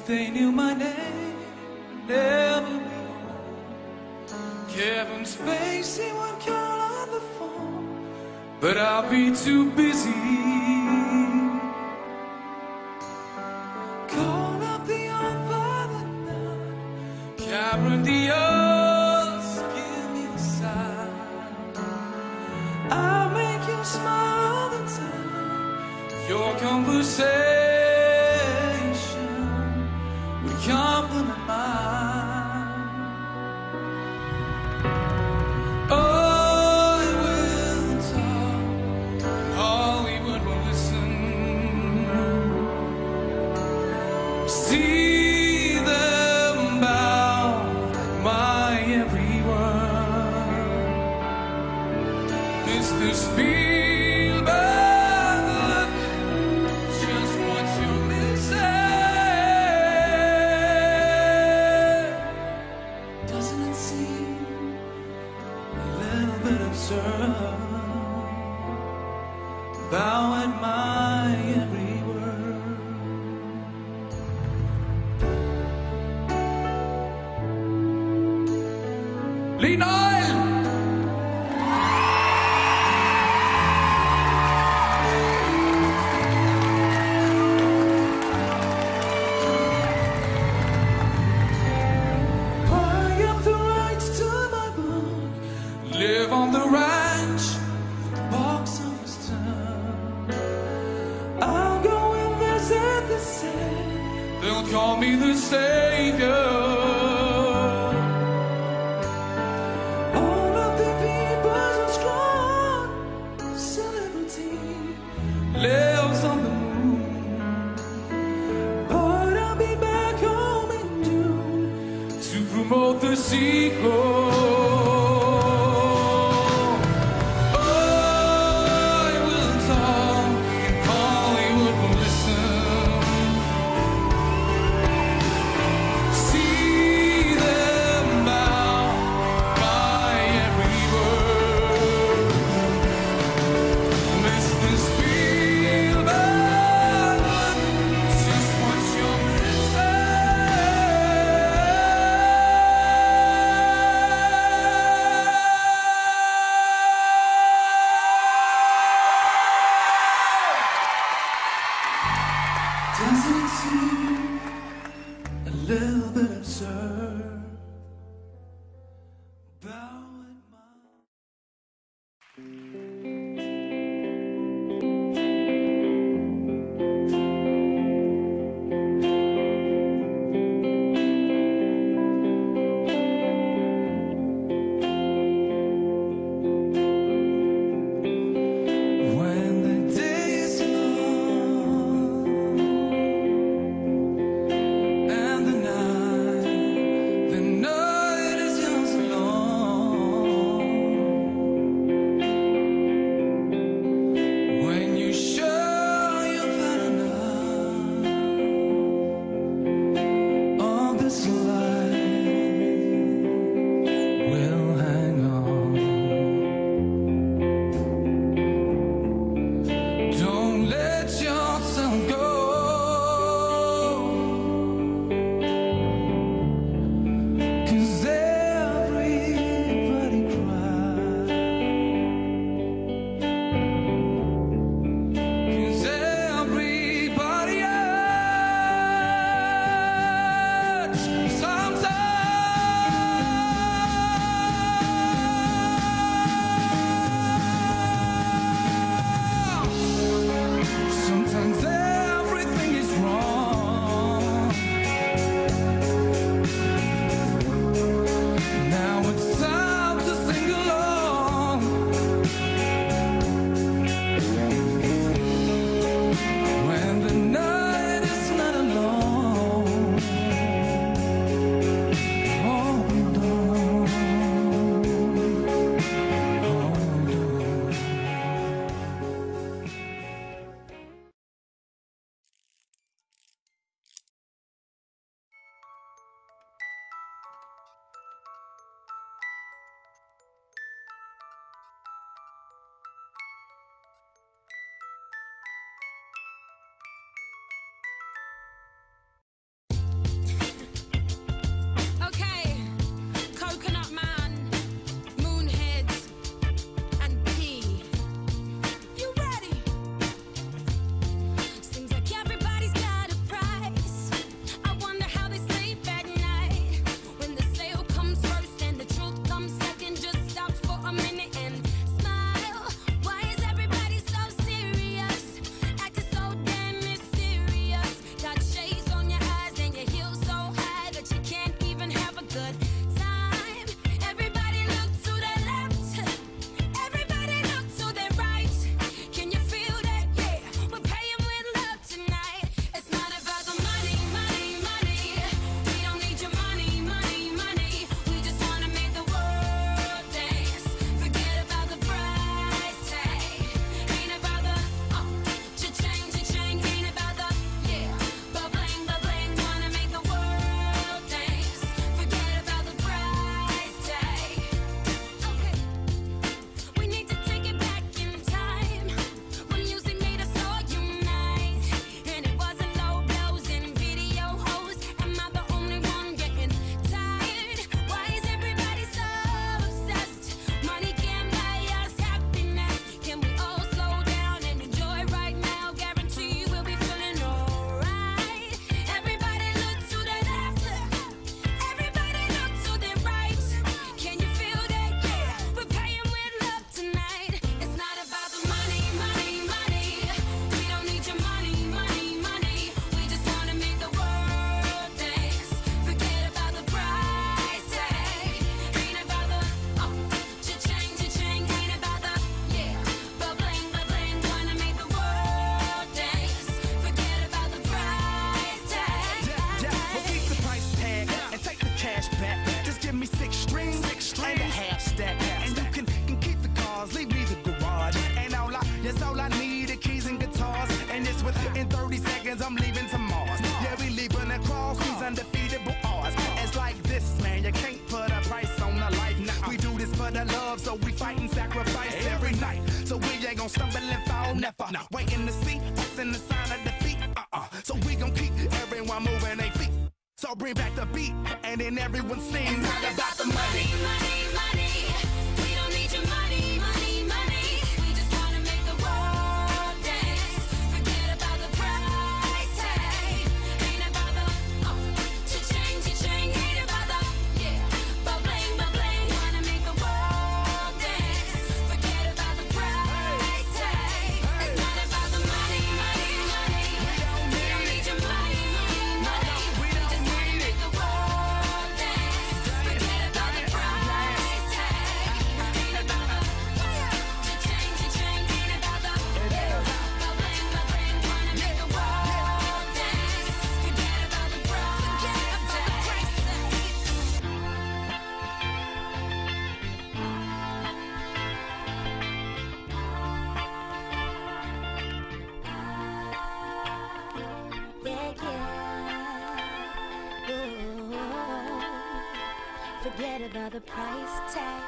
they knew my name, never be Kevin Spacey would call on the phone, but I'll be too busy. Call up the old father now, Cameron Diaz, give me a sign. I'll make you smile all the time. Your conversation would compliment mine. Oh, I will talk, Hollywood will listen. See them bow at my every word. Mr. Spielberg, look just what you're missing. Doesn't it seem a little bit absurd? Bow at my every word. Lee Noel! Buy up the rights to my book, live on the ranch, box office town. I'll go and visit the set, they'll call me the savior. All of the people so strong, celebrity lives on the moon. But I'll be back home in June to promote the sequel. Oh, I will talk and Hollywood will listen. See them bow by every word. Mr. Spielberg, look just what you're missing. Doesn't it seem a little bit absurd? Bow at my when the day is long That's all I need, the keys and guitars. And it's within 30 seconds, I'm leaving to Mars. Yeah, we leaving across these undefeatable odds. It's like this, man, you can't put a price on a life. Nah, we do this for the love, so we fight and sacrifice every night. So we ain't gon' stumble and fall, never. Waiting to see us in the sign of defeat. So we gon' keep everyone moving their feet. So bring back the beat, and then everyone sings all about the money. Money, money, we don't need your money, money, money. We just wanna make the world dance. Forget about the price tag. Ain't about the cha-ching, cha-ching. Ain't about the ba-bling, ba-bling. Wanna make the world dance. Forget about the price tag. It's not about the money, money, money. We don't need your money, money, money. We just wanna make the world dance. Forget about the price tag. Ain't about the cha-ching, cha-ching. Ain't about the ba-bling, ba-bling. Wanna make the world dance. Forget about the price tag. Forget about the price tag.